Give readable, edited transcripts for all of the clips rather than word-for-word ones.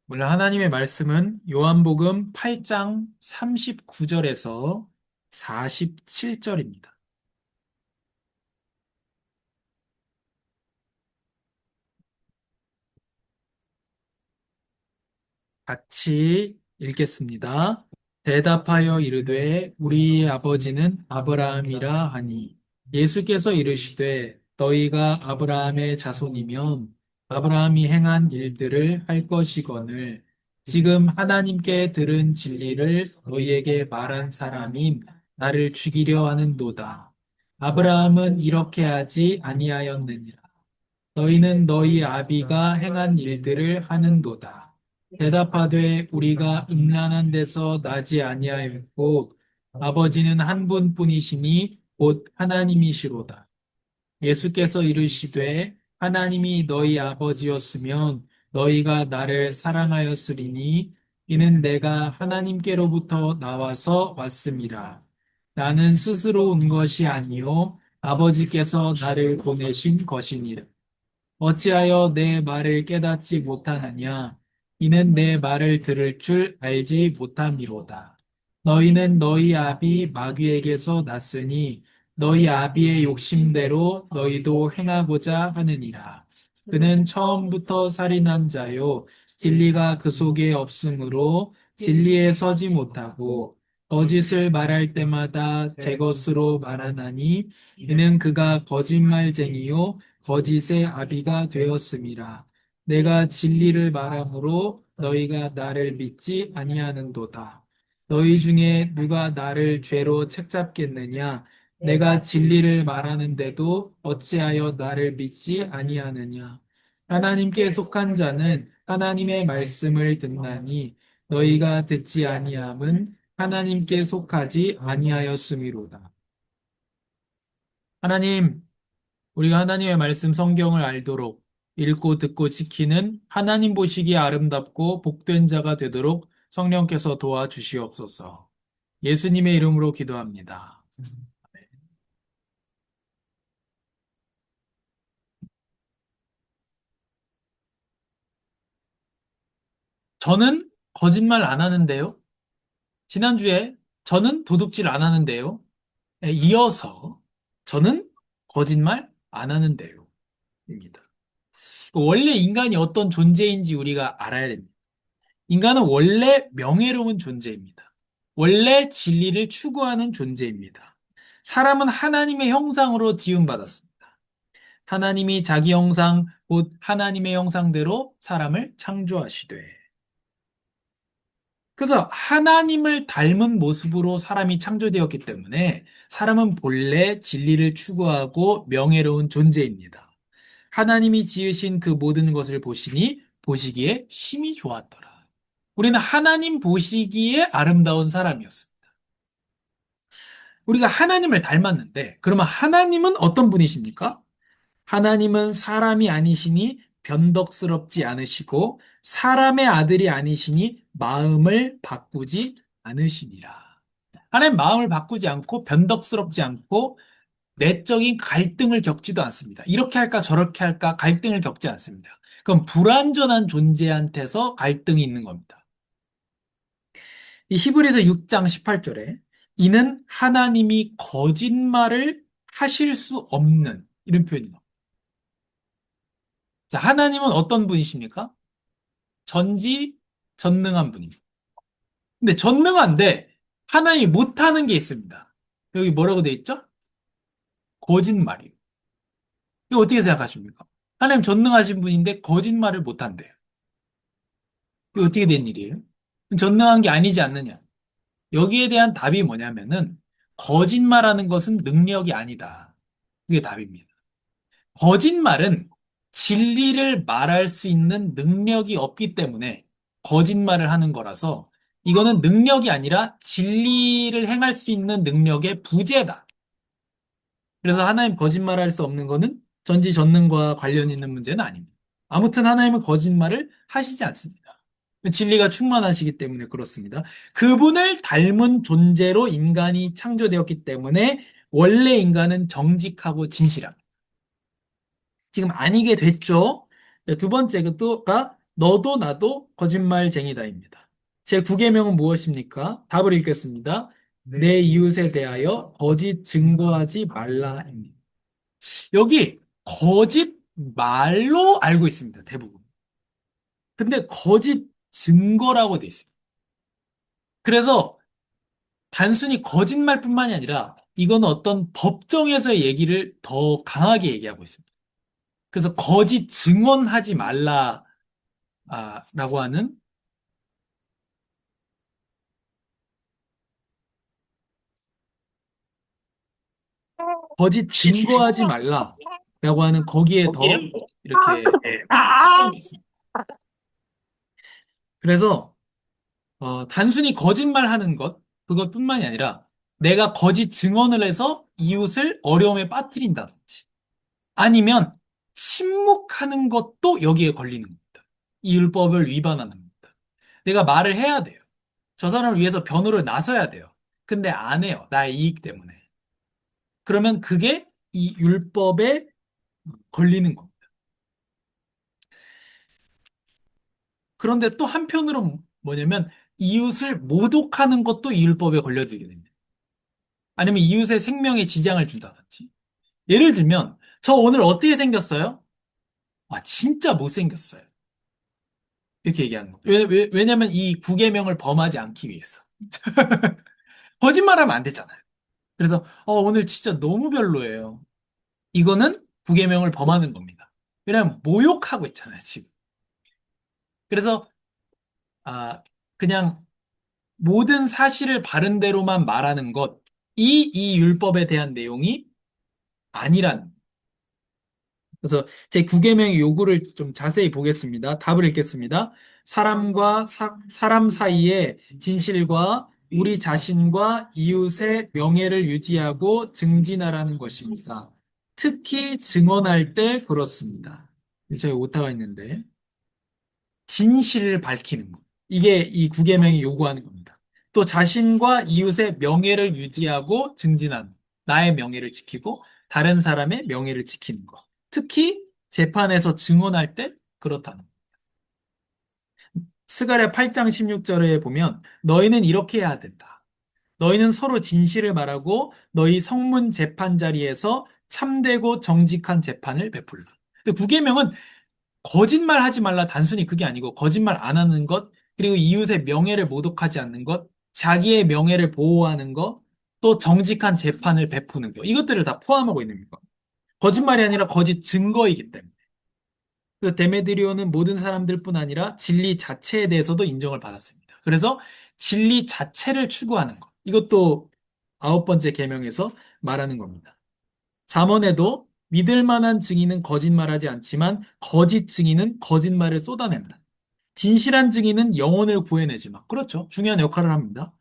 오늘 하나님의 말씀은 요한복음 8장 39절에서 47절입니다. 같이 읽겠습니다. 대답하여 이르되 우리 아버지는 아브라함이라 하니 예수께서 이르시되 너희가 아브라함의 자손이면 아브라함이 행한 일들을 할 것이거늘 지금 하나님께 들은 진리를 너희에게 말한 사람인 나를 죽이려 하는도다. 아브라함은 이렇게 하지 아니하였느니라. 너희는 너희 아비가 행한 일들을 하는도다. 대답하되 우리가 음란한 데서 나지 아니하였고 아버지는 한 분뿐이시니 곧 하나님이시로다. 예수께서 이르시되 하나님이 너희 아버지였으면 너희가 나를 사랑하였으리니 이는 내가 하나님께로부터 나와서 왔음이라. 나는 스스로 온 것이 아니요 아버지께서 나를 보내신 것이니라. 어찌하여 내 말을 깨닫지 못하느냐? 이는 내 말을 들을 줄 알지 못함이로다. 너희는 너희 아비 마귀에게서 났으니 너희 아비의 욕심대로 너희도 행하고자 하느니라. 그는 처음부터 살인한 자요. 진리가 그 속에 없으므로 진리에 서지 못하고 거짓을 말할 때마다 제 것으로 말하나니 이는 그가 거짓말쟁이요 거짓의 아비가 되었음이라. 내가 진리를 말함으로 너희가 나를 믿지 아니하는도다. 너희 중에 누가 나를 죄로 책잡겠느냐? 내가 진리를 말하는데도 어찌하여 나를 믿지 아니하느냐? 하나님께 속한 자는 하나님의 말씀을 듣나니 너희가 듣지 아니함은 하나님께 속하지 아니하였음이로다. 하나님, 우리가 하나님의 말씀 성경을 알도록 읽고 듣고 지키는 하나님 보시기에 아름답고 복된 자가 되도록 성령께서 도와주시옵소서. 예수님의 이름으로 기도합니다. 저는 거짓말 안 하는데요. 지난주에 저는 도둑질 안 하는데요. 이어서 저는 거짓말 안 하는데요. 입니다. 원래 인간이 어떤 존재인지 우리가 알아야 됩니다. 인간은 원래 명예로운 존재입니다. 원래 진리를 추구하는 존재입니다. 사람은 하나님의 형상으로 지음받았습니다. 하나님이 자기 형상, 곧 하나님의 형상대로 사람을 창조하시되. 그래서 하나님을 닮은 모습으로 사람이 창조되었기 때문에 사람은 본래 진리를 추구하고 명예로운 존재입니다. 하나님이 지으신 그 모든 것을 보시니 보시기에 심히 좋았더라. 우리는 하나님 보시기에 아름다운 사람이었습니다. 우리가 하나님을 닮았는데, 그러면 하나님은 어떤 분이십니까? 하나님은 사람이 아니시니 변덕스럽지 않으시고, 사람의 아들이 아니시니 마음을 바꾸지 않으시니라. 하나님 마음을 바꾸지 않고, 변덕스럽지 않고, 내적인 갈등을 겪지도 않습니다. 이렇게 할까 저렇게 할까 갈등을 겪지 않습니다. 그럼 불완전한 존재한테서 갈등이 있는 겁니다. 이 히브리서 6장 18절에 이는 하나님이 거짓말을 하실 수 없는 이런 표현이에요. 자, 하나님은 어떤 분이십니까? 전지전능한 분입니다. 근데 전능한데 하나님이 못하는 게 있습니다. 여기 뭐라고 돼 있죠? 거짓말이에요. 이거 어떻게 생각하십니까? 하나님 전능하신 분인데 거짓말을 못한대요. 이거 어떻게 된 일이에요? 전능한 게 아니지 않느냐? 여기에 대한 답이 뭐냐면은 거짓말하는 것은 능력이 아니다. 그게 답입니다. 거짓말은 진리를 말할 수 있는 능력이 없기 때문에 거짓말을 하는 거라서 이거는 능력이 아니라 진리를 행할 수 있는 능력의 부재다. 그래서 하나님 거짓말할 수 없는 거는 전지전능과 관련 있는 문제는 아닙니다. 아무튼 하나님은 거짓말을 하시지 않습니다. 진리가 충만하시기 때문에 그렇습니다. 그분을 닮은 존재로 인간이 창조되었기 때문에 원래 인간은 정직하고 진실합니다. 지금 아니게 됐죠. 두 번째, 그가 너도 나도 거짓말쟁이다입니다. 제 9계명은 무엇입니까? 답을 읽겠습니다. 내 이웃에 대하여 거짓 증거하지 말라입니다. 여기 거짓 말로 알고 있습니다. 대부분. 근데 거짓 증거라고 돼 있습니다. 그래서 단순히 거짓말뿐만이 아니라 이거는 어떤 법정에서의 얘기를 더 강하게 얘기하고 있습니다. 그래서 거짓 증언하지 말라 라고 하는 거짓 증거하지 말라라고 하는 거기에 더 이렇게 포함이 있습니다. 그래서 단순히 거짓말하는 것 그것뿐만이 아니라 내가 거짓 증언을 해서 이웃을 어려움에 빠뜨린다든지 아니면 침묵하는 것도 여기에 걸리는 겁니다. 이 율법을 위반하는 겁니다. 내가 말을 해야 돼요. 저 사람을 위해서 변호를 나서야 돼요. 근데 안 해요. 나의 이익 때문에. 그러면 그게 이 율법에 걸리는 겁니다. 그런데 또 한편으로 뭐냐면 이웃을 모독하는 것도 이 율법에 걸려들게 됩니다. 아니면 이웃의 생명에 지장을 준다든지. 예를 들면 저 오늘 어떻게 생겼어요? 와 진짜 못생겼어요. 이렇게 얘기하는 거. 왜냐면 이 구계명을 범하지 않기 위해서. 거짓말하면 안 되잖아요. 그래서 오늘 진짜 너무 별로예요. 이거는 구계명을 범하는 겁니다. 왜냐하면 모욕하고 있잖아요, 지금. 그래서 그냥 모든 사실을 바른 대로만 말하는 것, 이 율법에 대한 내용이 아니란. 그래서 제 9계명의 요구를 좀 자세히 보겠습니다. 답을 읽겠습니다. 사람 사이에 진실과 우리 자신과 이웃의 명예를 유지하고 증진하라는 것입니다. 특히 증언할 때 그렇습니다. 제가 오타가 있는데 진실을 밝히는 것. 이게 이 9계명이 요구하는 겁니다. 또 자신과 이웃의 명예를 유지하고 증진하는 나의 명예를 지키고 다른 사람의 명예를 지키는 것. 특히 재판에서 증언할 때 그렇다는 것. 스가랴 8장 16절에 보면 너희는 이렇게 해야 된다. 너희는 서로 진실을 말하고 너희 성문 재판 자리에서 참되고 정직한 재판을 베풀라. 근데 9계명은 거짓말 하지 말라 단순히 그게 아니고 거짓말 안 하는 것, 그리고 이웃의 명예를 모독하지 않는 것, 자기의 명예를 보호하는 것, 또 정직한 재판을 베푸는 것. 이것들을 다 포함하고 있는 것. 거짓말이 아니라 거짓 증거이기 때문에. 그 데메드리오는 모든 사람들뿐 아니라 진리 자체에 대해서도 인정을 받았습니다. 그래서 진리 자체를 추구하는 것. 이것도 9번째 계명에서 말하는 겁니다. 잠언에도 믿을 만한 증인은 거짓말하지 않지만 거짓 증인은 거짓말을 쏟아낸다. 진실한 증인은 영혼을 구해내지 마. 그렇죠. 중요한 역할을 합니다.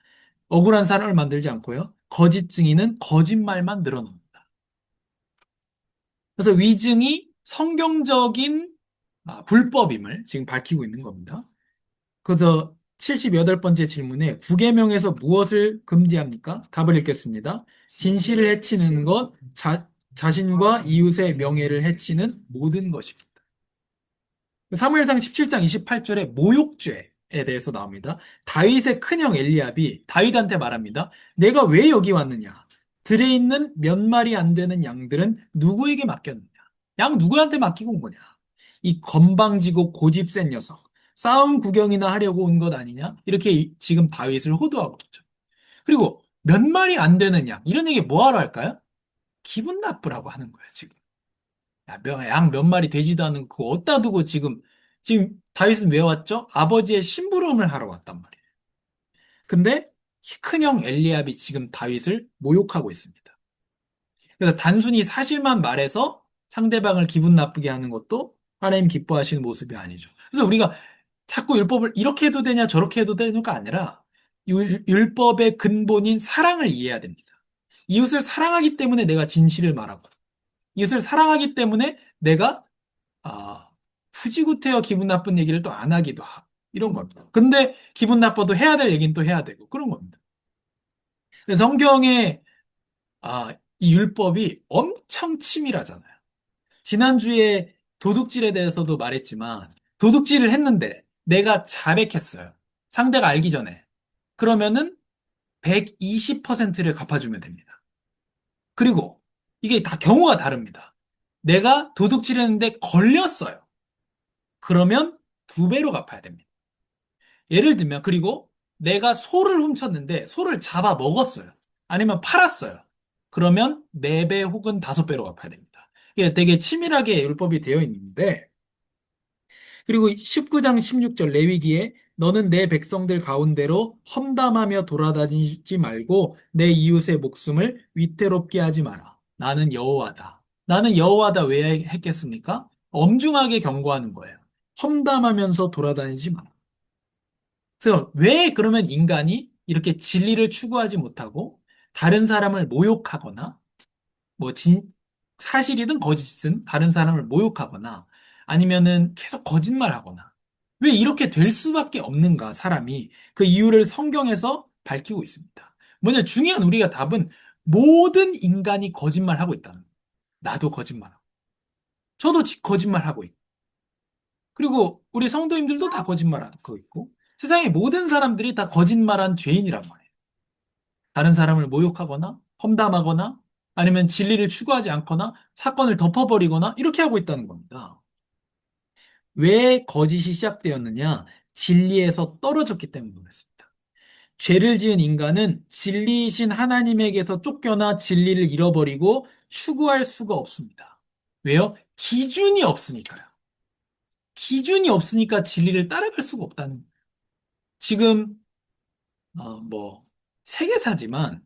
억울한 사람을 만들지 않고요. 거짓 증인은 거짓말만 늘어놓는다. 그래서 위증이 성경적인 불법임을 지금 밝히고 있는 겁니다. 그래서 78번째 질문에 구계명에서 무엇을 금지합니까? 답을 읽겠습니다. 진실을 해치는 것, 자신과 이웃의 명예를 해치는 모든 것입니다. 사무엘상 17장 28절에 모욕죄에 대해서 나옵니다. 다윗의 큰형 엘리압이 다윗한테 말합니다. 내가 왜 여기 왔느냐? 들에 있는 몇 마리 안 되는 양들은 누구에게 맡겼느냐? 양 누구한테 맡기고 온 거냐? 이 건방지고 고집센 녀석. 싸움 구경이나 하려고 온 것 아니냐? 이렇게 지금 다윗을 호도하고 있죠. 그리고 몇 마리 안 되는 양. 이런 얘기 뭐하러 할까요? 기분 나쁘라고 하는 거예요, 지금. 양 몇 마리 되지도 않은 그거 어디다 두고 지금 다윗은 왜 왔죠? 아버지의 심부름을 하러 왔단 말이에요. 근데 큰형 엘리압이 지금 다윗을 모욕하고 있습니다. 그래서 단순히 사실만 말해서 상대방을 기분 나쁘게 하는 것도 하나님 기뻐하시는 모습이 아니죠. 그래서 우리가 자꾸 율법을 이렇게 해도 되냐 저렇게 해도 되냐가 아니라 율법의 근본인 사랑을 이해해야 됩니다. 이웃을 사랑하기 때문에 내가 진실을 말하고 이웃을 사랑하기 때문에 내가 아, 후지구태여 기분 나쁜 얘기를 또 안 하기도 하고, 이런 겁니다. 근데 기분 나빠도 해야 될 얘기는 또 해야 되고, 그런 겁니다. 성경의, 이 율법이 엄청 치밀하잖아요. 지난주에 도둑질에 대해서도 말했지만, 도둑질을 했는데 내가 자백했어요. 상대가 알기 전에. 그러면은 120%를 갚아주면 됩니다. 그리고 이게 다 경우가 다릅니다. 내가 도둑질했는데 걸렸어요. 그러면 두 배로 갚아야 됩니다. 예를 들면, 그리고 내가 소를 훔쳤는데 소를 잡아 먹었어요. 아니면 팔았어요. 그러면 네 배 혹은 다섯 배로 갚아야 됩니다. 이게 되게 치밀하게 율법이 되어 있는데, 그리고 19장 16절 레위기에 너는 내 백성들 가운데로 험담하며 돌아다니지 말고 내 이웃의 목숨을 위태롭게 하지 마라. 나는 여호와다. 나는 여호와다 왜 했겠습니까? 엄중하게 경고하는 거예요. 험담하면서 돌아다니지 마라. 그래서 왜 그러면 인간이 이렇게 진리를 추구하지 못하고 다른 사람을 모욕하거나 뭐 사실이든 거짓이든 다른 사람을 모욕하거나 아니면은 계속 거짓말하거나 왜 이렇게 될 수밖에 없는가 사람이 그 이유를 성경에서 밝히고 있습니다. 뭐냐 중요한 우리가 답은 모든 인간이 거짓말하고 있다는 거예요. 나도 거짓말하고 저도 거짓말하고 있고 그리고 우리 성도님들도 다 거짓말하고 있고 세상의 모든 사람들이 다 거짓말한 죄인이란 말이에요. 다른 사람을 모욕하거나 험담하거나 아니면 진리를 추구하지 않거나 사건을 덮어버리거나 이렇게 하고 있다는 겁니다. 왜 거짓이 시작되었느냐? 진리에서 떨어졌기 때문에 그렇습니다. 죄를 지은 인간은 진리이신 하나님에게서 쫓겨나 진리를 잃어버리고 추구할 수가 없습니다. 왜요? 기준이 없으니까요. 기준이 없으니까 진리를 따라갈 수가 없다는 거예요. 지금 뭐 세계사지만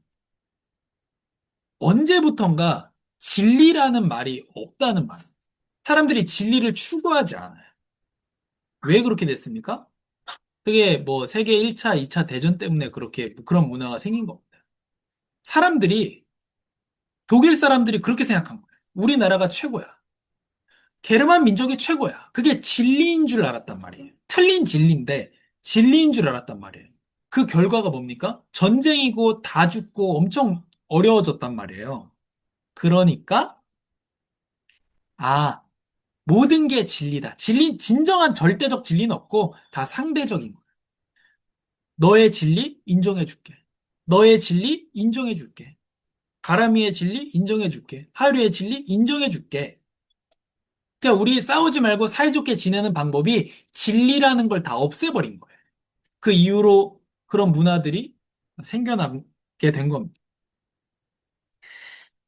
언제부턴가 진리라는 말이 없다는 말. 사람들이 진리를 추구하지 않아요. 왜 그렇게 됐습니까? 그게 뭐 세계 1차, 2차 대전 때문에 그렇게 그런 문화가 생긴 겁니다. 사람들이 독일 사람들이 그렇게 생각한 거예요. 우리나라가 최고야. 게르만 민족이 최고야. 그게 진리인 줄 알았단 말이에요. 틀린 진리인데 진리인 줄 알았단 말이에요. 그 결과가 뭡니까? 전쟁이고 다 죽고 엄청 어려워졌단 말이에요. 그러니까 아, 모든 게 진리다. 진정한 절대적 진리는 없고 다 상대적인 거야. 너의 진리 인정해줄게. 너의 진리 인정해줄게. 가람이의 진리 인정해줄게. 하루의 진리 인정해줄게. 그러니까 우리 싸우지 말고 사이좋게 지내는 방법이 진리라는 걸 다 없애버린 거예요. 그 이후로 그런 문화들이 생겨나게 된 겁니다.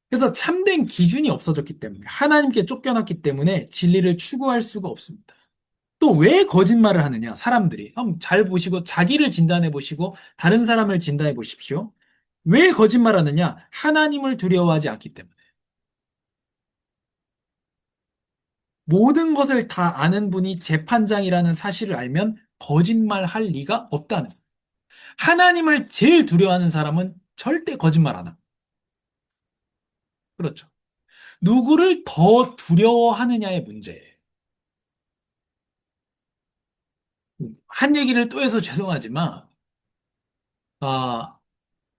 그래서 참된 기준이 없어졌기 때문에 하나님께 쫓겨났기 때문에 진리를 추구할 수가 없습니다. 또 왜 거짓말을 하느냐, 사람들이. 한번 잘 보시고, 자기를 진단해 보시고, 다른 사람을 진단해 보십시오. 왜 거짓말하느냐? 하나님을 두려워하지 않기 때문에. 모든 것을 다 아는 분이 재판장이라는 사실을 알면 거짓말할 리가 없다는. 하나님을 제일 두려워하는 사람은 절대 거짓말 안 합니다. 그렇죠. 누구를 더 두려워하느냐의 문제예요. 한 얘기를 또 해서 죄송하지만, 아,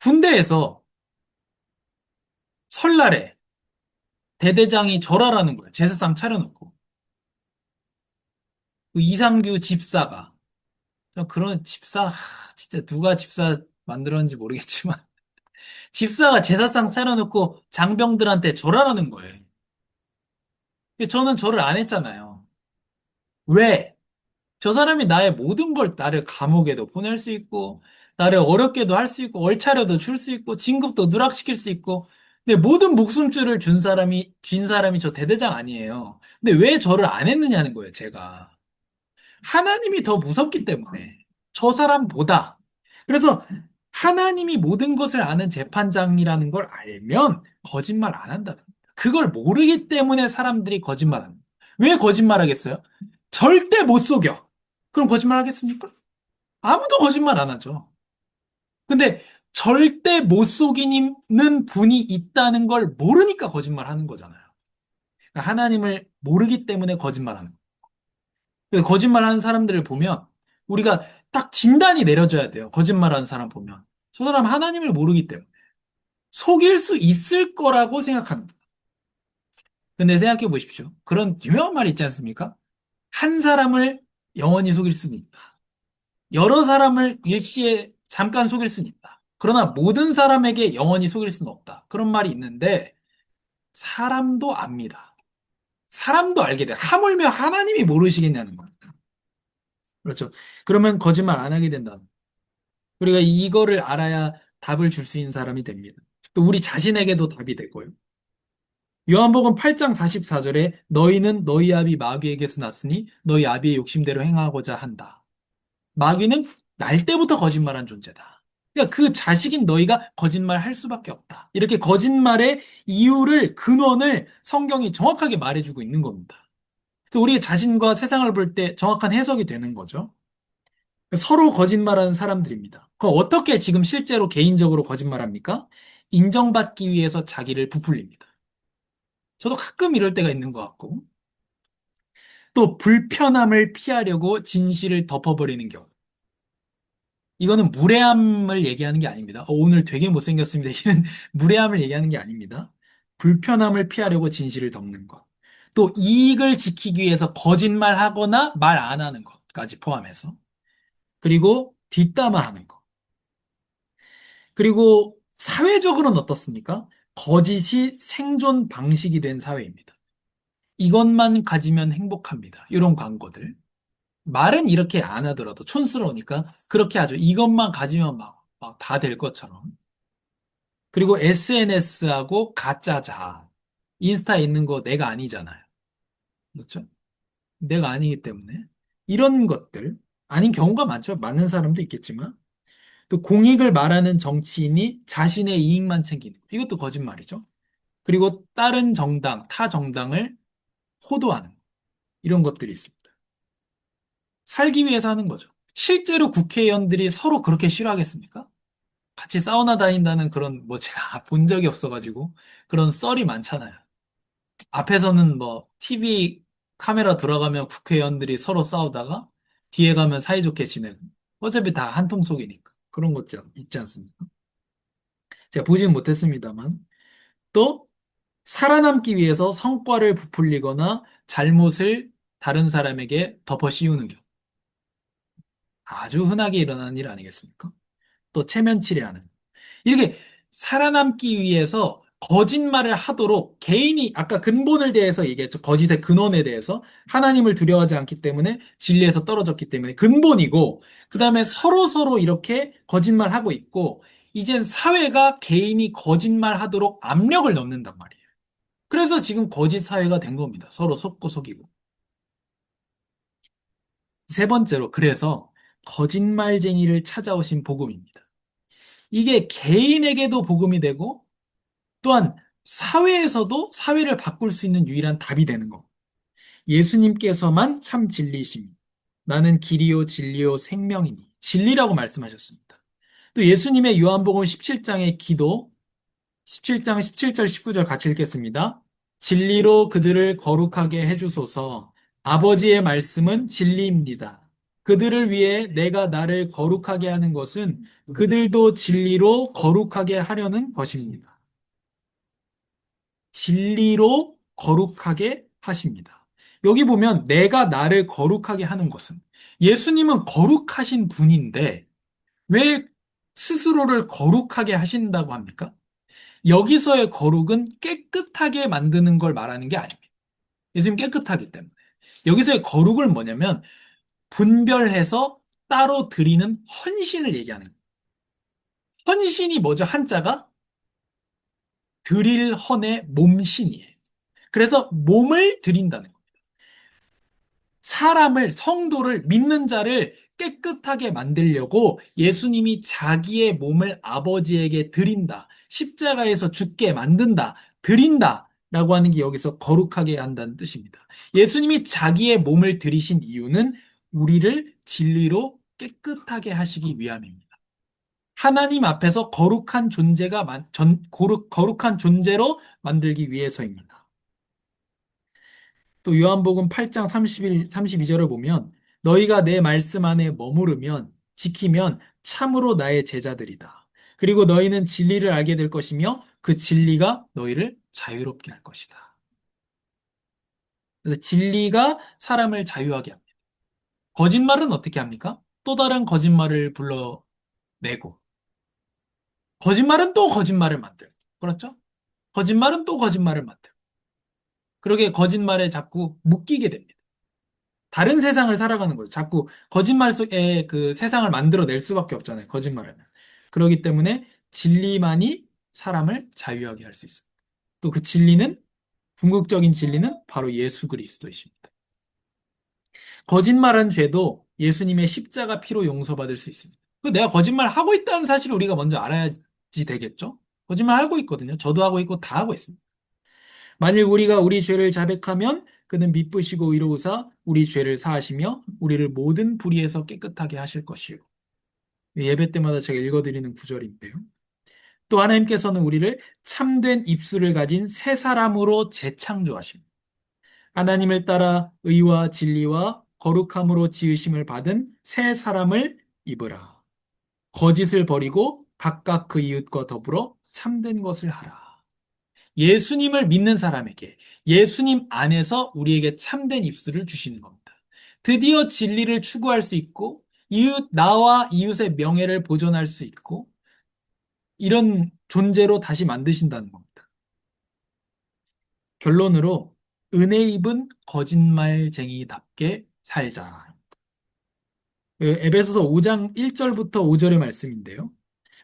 군대에서 설날에 대대장이 절하라는 거예요. 제사상 차려놓고. 그 이상규 집사가. 그런 집사, 진짜 누가 집사 만들었는지 모르겠지만. 집사가 제사상 차려놓고 장병들한테 절하라는 거예요. 저는 절을 안 했잖아요. 왜? 저 사람이 나의 모든 걸 나를 감옥에도 보낼 수 있고, 나를 어렵게도 할 수 있고, 얼차려도 줄 수 있고, 진급도 누락시킬 수 있고, 근데 모든 목숨줄을 쥔 사람이 저 대대장 아니에요. 근데 왜 저를 안 했느냐는 거예요, 제가. 하나님이 더 무섭기 때문에 저 사람보다 그래서 하나님이 모든 것을 아는 재판장이라는 걸 알면 거짓말 안 한다는 거예요. 그걸 모르기 때문에 사람들이 거짓말하는 거예요. 왜 거짓말하겠어요? 절대 못 속여. 그럼 거짓말 하겠습니까? 아무도 거짓말 안 하죠. 근데 절대 못 속이는 분이 있다는 걸 모르니까 거짓말 하는 거잖아요. 그러니까 하나님을 모르기 때문에 거짓말하는 거예요. 거짓말하는 사람들을 보면 우리가 딱 진단이 내려져야 돼요. 거짓말하는 사람 보면. 저 사람 하나님을 모르기 때문에. 속일 수 있을 거라고 생각합니다. 근데 생각해 보십시오. 그런 유명한 말이 있지 않습니까? 한 사람을 영원히 속일 수는 있다. 여러 사람을 일시에 잠깐 속일 수는 있다. 그러나 모든 사람에게 영원히 속일 수는 없다. 그런 말이 있는데 사람도 압니다. 사람도 알게 돼. 하물며 하나님이 모르시겠냐는 겁니다. 그렇죠. 그러면 거짓말 안 하게 된다. 우리가 이거를 알아야 답을 줄 수 있는 사람이 됩니다. 또 우리 자신에게도 답이 되고요. 요한복음 8장 44절에 너희는 너희 아비 마귀에게서 났으니 너희 아비의 욕심대로 행하고자 한다. 마귀는 날 때부터 거짓말한 존재다. 그러니까 그 자식인 너희가 거짓말 할 수밖에 없다. 이렇게 거짓말의 이유를, 근원을 성경이 정확하게 말해주고 있는 겁니다. 그래서 우리 자신과 세상을 볼 때 정확한 해석이 되는 거죠. 서로 거짓말하는 사람들입니다. 그럼 어떻게 지금 실제로 개인적으로 거짓말합니까? 인정받기 위해서 자기를 부풀립니다. 저도 가끔 이럴 때가 있는 것 같고, 또 불편함을 피하려고 진실을 덮어버리는 경우. 이거는 무례함을 얘기하는 게 아닙니다. 오늘 되게 못생겼습니다. 이런 무례함을 얘기하는 게 아닙니다. 불편함을 피하려고 진실을 덮는 것. 또 이익을 지키기 위해서 거짓말하거나 말 안 하는 것까지 포함해서. 그리고 뒷담화하는 것. 그리고 사회적으로는 어떻습니까? 거짓이 생존 방식이 된 사회입니다. 이것만 가지면 행복합니다. 이런 광고들. 말은 이렇게 안 하더라도 촌스러우니까 그렇게 하죠. 이것만 가지면 막 다 될 것처럼. 그리고 SNS하고 가짜 자아. 인스타에 있는 거 내가 아니잖아요. 그렇죠? 내가 아니기 때문에. 이런 것들. 아닌 경우가 많죠. 맞는 사람도 있겠지만. 또 공익을 말하는 정치인이 자신의 이익만 챙기는 거. 이것도 거짓말이죠. 그리고 다른 정당, 타 정당을 호도하는 거. 이런 것들이 있습니다. 살기 위해서 하는 거죠. 실제로 국회의원들이 서로 그렇게 싫어하겠습니까? 같이 사우나 다닌다는 그런, 뭐 제가 본 적이 없어가지고 그런 썰이 많잖아요. 앞에서는 뭐 TV 카메라 들어가면 국회의원들이 서로 싸우다가 뒤에 가면 사이좋게 지내고 어차피 다 한 통 속이니까 그런 것 있지 않습니까? 제가 보지는 못했습니다만 또 살아남기 위해서 성과를 부풀리거나 잘못을 다른 사람에게 덮어 씌우는 경우 아주 흔하게 일어나는 일 아니겠습니까? 또 체면치레하는 이렇게 살아남기 위해서 거짓말을 하도록 개인이 아까 근본을 대해서 얘기했죠. 거짓의 근원에 대해서 하나님을 두려워하지 않기 때문에 진리에서 떨어졌기 때문에 근본이고 그다음에 서로 이렇게 거짓말하고 있고 이젠 사회가 개인이 거짓말하도록 압력을 넣는단 말이에요. 그래서 지금 거짓 사회가 된 겁니다. 서로 속고 속이고. 세 번째로 그래서 거짓말쟁이를 찾아오신 복음입니다. 이게 개인에게도 복음이 되고 또한 사회에서도 사회를 바꿀 수 있는 유일한 답이 되는 거. 예수님께서만 참 진리십니다. 나는 길이요 진리요 생명이니. 진리라고 말씀하셨습니다. 또 예수님의 요한복음 17장의 기도 17장 17절 19절 같이 읽겠습니다. 진리로 그들을 거룩하게 해주소서. 아버지의 말씀은 진리입니다. 그들을 위해 내가 나를 거룩하게 하는 것은 그들도 진리로 거룩하게 하려는 것입니다. 진리로 거룩하게 하십니다. 여기 보면 내가 나를 거룩하게 하는 것은 예수님은 거룩하신 분인데 왜 스스로를 거룩하게 하신다고 합니까? 여기서의 거룩은 깨끗하게 만드는 걸 말하는 게 아닙니다. 예수님 깨끗하기 때문에. 여기서의 거룩을 뭐냐면 분별해서 따로 드리는 헌신을 얘기하는 거예요. 헌신이 뭐죠? 한자가 드릴 헌의 몸신이에요. 그래서 몸을 드린다는 거예요. 사람을, 성도를, 믿는 자를 깨끗하게 만들려고 예수님이 자기의 몸을 아버지에게 드린다. 십자가에서 죽게 만든다. 드린다. 라고 하는 게 여기서 거룩하게 한다는 뜻입니다. 예수님이 자기의 몸을 드리신 이유는 우리를 진리로 깨끗하게 하시기 위함입니다. 하나님 앞에서 거룩한 존재가, 거룩한 존재로 만들기 위해서입니다. 또 요한복음 8장 32절을 보면 너희가 내 말씀 안에 머무르면 지키면 참으로 나의 제자들이다. 그리고 너희는 진리를 알게 될 것이며 그 진리가 너희를 자유롭게 할 것이다. 그래서 진리가 사람을 자유하게 합니다. 거짓말은 어떻게 합니까? 또 다른 거짓말을 불러내고, 거짓말은 또 거짓말을 만들고, 그렇죠? 거짓말은 또 거짓말을 만들고, 그러게 거짓말에 자꾸 묶이게 됩니다. 다른 세상을 살아가는 거죠. 자꾸 거짓말 속에 그 세상을 만들어낼 수밖에 없잖아요. 거짓말하면. 그렇기 때문에 진리만이 사람을 자유하게 할 수 있어요. 또 그 진리는, 궁극적인 진리는 바로 예수 그리스도이십니다. 거짓말한 죄도 예수님의 십자가 피로 용서받을 수 있습니다. 내가 거짓말 하고 있다는 사실을 우리가 먼저 알아야지 되겠죠? 거짓말 하고 있거든요. 저도 하고 있고 다 하고 있습니다. 만일 우리가 우리 죄를 자백하면 그는 미쁘시고 의로우사 우리 죄를 사하시며 우리를 모든 불의에서 깨끗하게 하실 것이요. 예배 때마다 제가 읽어드리는 구절인데요. 또 하나님께서는 우리를 참된 입술을 가진 새 사람으로 재창조하십니다. 하나님을 따라 의와 진리와 거룩함으로 지으심을 받은 새 사람을 입으라. 거짓을 버리고 각각 그 이웃과 더불어 참된 것을 하라. 예수님을 믿는 사람에게 예수님 안에서 우리에게 참된 입술을 주시는 겁니다. 드디어 진리를 추구할 수 있고 나와 이웃의 명예를 보존할 수 있고 이런 존재로 다시 만드신다는 겁니다. 결론으로 은혜 입은 거짓말쟁이답게 살자. 에베소서 5장 1절부터 5절의 말씀인데요.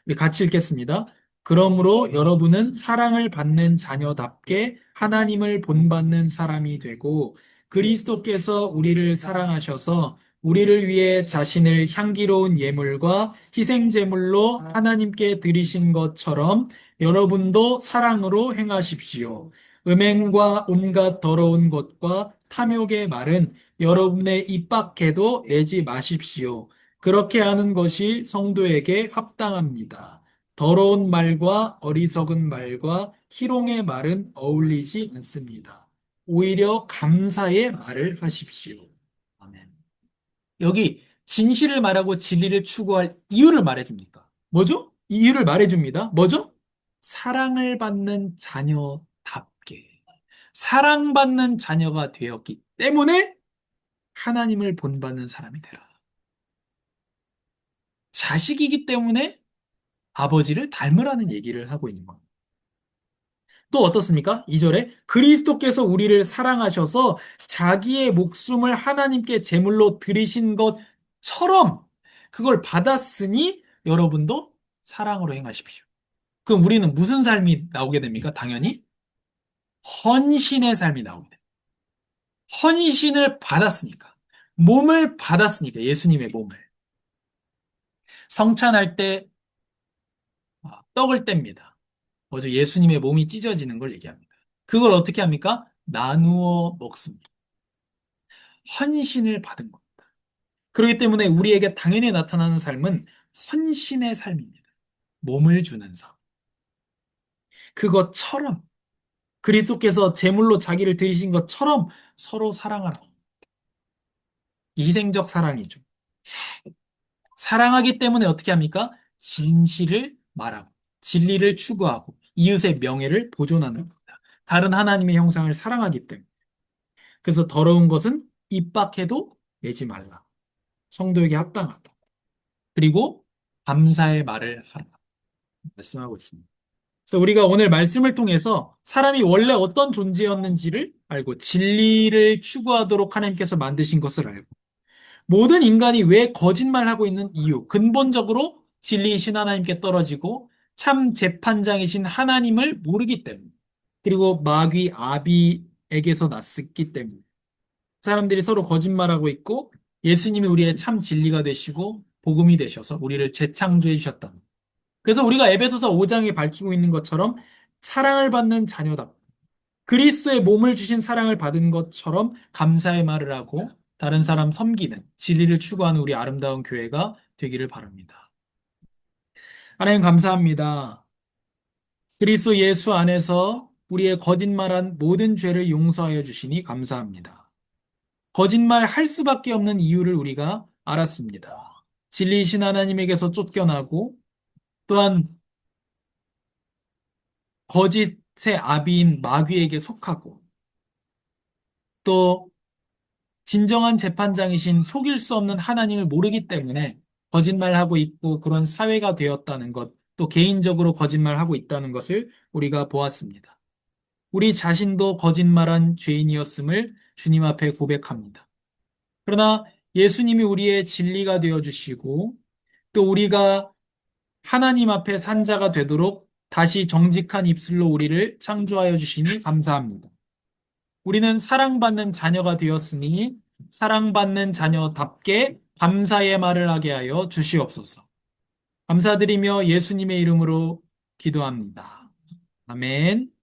우리 같이 읽겠습니다. 그러므로 여러분은 사랑을 받는 자녀답게 하나님을 본받는 사람이 되고 그리스도께서 우리를 사랑하셔서 우리를 위해 자신을 향기로운 예물과 희생제물로 하나님께 드리신 것처럼 여러분도 사랑으로 행하십시오. 음행과 온갖 더러운 것과 탐욕의 말은 여러분의 입 밖에도 내지 마십시오. 그렇게 하는 것이 성도에게 합당합니다. 더러운 말과 어리석은 말과 희롱의 말은 어울리지 않습니다. 오히려 감사의 말을 하십시오. 아멘. 여기 진실을 말하고 진리를 추구할 이유를 말해줍니까? 뭐죠? 이유를 말해줍니다. 뭐죠? 사랑을 받는 자녀답게. 사랑받는 자녀가 되었기 때문에 하나님을 본받는 사람이 되라. 자식이기 때문에 아버지를 닮으라는 얘기를 하고 있는 겁니다. 또 어떻습니까? 2절에 그리스도께서 우리를 사랑하셔서 자기의 목숨을 하나님께 제물로 드리신 것처럼 그걸 받았으니 여러분도 사랑으로 행하십시오. 그럼 우리는 무슨 삶이 나오게 됩니까? 당연히 헌신의 삶이 나오게 됩니다. 헌신을 받았으니까. 몸을 받았으니까. 예수님의 몸을. 성찬할 때 떡을 뗍니다. 먼저 예수님의 몸이 찢어지는 걸 얘기합니다. 그걸 어떻게 합니까? 나누어 먹습니다. 헌신을 받은 겁니다. 그렇기 때문에 우리에게 당연히 나타나는 삶은 헌신의 삶입니다. 몸을 주는 삶. 그것처럼 그리스도께서 제물로 자기를 드리신 것처럼 서로 사랑하라. 희생적 사랑이죠. 사랑하기 때문에 어떻게 합니까? 진실을 말하고 진리를 추구하고 이웃의 명예를 보존하는 겁니다. 다른 하나님의 형상을 사랑하기 때문에. 그래서 더러운 것은 입 밖에도 내지 말라. 성도에게 합당하다. 그리고 감사의 말을 하라. 말씀하고 있습니다. 그래서 우리가 오늘 말씀을 통해서 사람이 원래 어떤 존재였는지를 알고 진리를 추구하도록 하나님께서 만드신 것을 알고 모든 인간이 왜 거짓말하고 있는 이유, 근본적으로 진리이신 하나님께 떨어지고 참 재판장이신 하나님을 모르기 때문에 그리고 마귀 아비에게서 났었기 때문에 사람들이 서로 거짓말하고 있고 예수님이 우리의 참 진리가 되시고 복음이 되셔서 우리를 재창조해 주셨다. 그래서 우리가 에베소서 5장에 밝히고 있는 것처럼 사랑을 받는 자녀다. 그리스도의 몸을 주신 사랑을 받은 것처럼 감사의 말을 하고 다른 사람 섬기는 진리를 추구하는 우리 아름다운 교회가 되기를 바랍니다. 하나님 감사합니다. 그리스도 예수 안에서 우리의 거짓말한 모든 죄를 용서하여 주시니 감사합니다. 거짓말 할 수밖에 없는 이유를 우리가 알았습니다. 진리이신 하나님에게서 쫓겨나고 또한 거짓의 아비인 마귀에게 속하고 또 진정한 재판장이신 속일 수 없는 하나님을 모르기 때문에 거짓말하고 있고 그런 사회가 되었다는 것, 또 개인적으로 거짓말하고 있다는 것을 우리가 보았습니다. 우리 자신도 거짓말한 죄인이었음을 주님 앞에 고백합니다. 그러나 예수님이 우리의 진리가 되어 주시고 또 우리가 하나님 앞에 산자가 되도록 다시 정직한 입술로 우리를 창조하여 주시니 감사합니다. 우리는 사랑받는 자녀가 되었으니 사랑받는 자녀답게 감사의 말을 하게 하여 주시옵소서. 감사드리며 예수님의 이름으로 기도합니다. 아멘.